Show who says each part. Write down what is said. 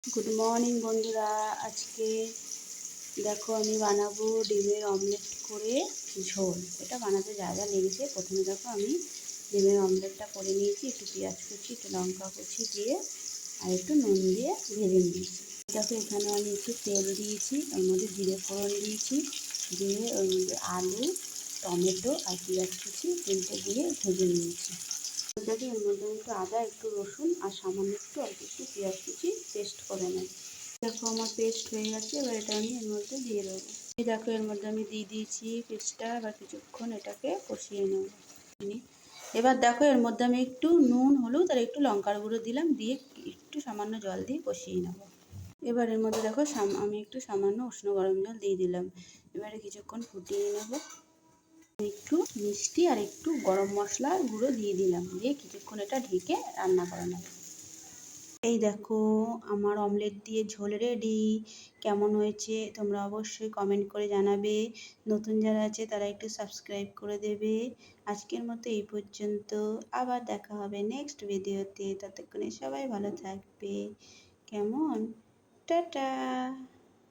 Speaker 1: Good morning বন্ধুরা। আজকে দেখো আমি বানাবো ডিমের অমলেট করে ঝোল। এটা বানাতে যা যা লেগেছে, প্রথমে দেখো আমি ডিমের অমলেটটা করে নিয়েছি। একটু পেঁয়াজ কুচি, একটু লঙ্কা কুচি দিয়ে আর একটু নুন দিয়ে ভেজে নিয়েছি। দেখো এখানে আমি একটু তেল দিয়েছি, ওর মধ্যে জিরে ফোড়ন দিয়েছি, দিয়ে ওর মধ্যে আলু, টমেটো আর পেঁয়াজ কুচি তিনটে দিয়ে ভেজে নিয়েছি। দেখো এর মধ্যে একটু আদা, একটু রসুন আর সামান্য অল্প একটু পেঁয়াজ কুচি পেস্ট করে নেব। দেখো আমার পেস্ট হয়ে গেছে, এবার এটা আমি এর মধ্যে দিয়ে দেবো। এই দেখো এর মধ্যে আমি দিয়ে দিয়েছি পেস্টটা। এবার কিছুক্ষণ এটাকে কষিয়ে নেব। এবার দেখো এর মধ্যে আমি একটু নুন, হলুদ আর একটু লঙ্কার গুঁড়ো দিলাম, দিয়ে একটু সামান্য জল দিয়ে কষিয়ে নেব। এবার এর মধ্যে দেখো আমি একটু সামান্য উষ্ণ গরম জল দিয়ে দিলাম। এবারে কিছুক্ষণ ফুটিয়ে নেব। একটু মিষ্টি আর একটু গরম মশলার গুঁড়ো দিয়ে দিলাম, দিয়ে কিছুক্ষণ এটা ঢেকে রান্না করে নেব। এই দেখো আমার অমলেট দিয়ে ঝোল রেডি। কেমন হয়েছে তোমরা অবশ্যই কমেন্ট করে জানাবে। নতুন যারা আছে তারা একটু সাবস্ক্রাইব করে দেবে। আজকের মতো এই পর্যন্ত, আবার দেখা হবে নেক্সট ভিডিওতে। ততক্ষণে সবাই ভালো থাকবে। কেমন? টাটা।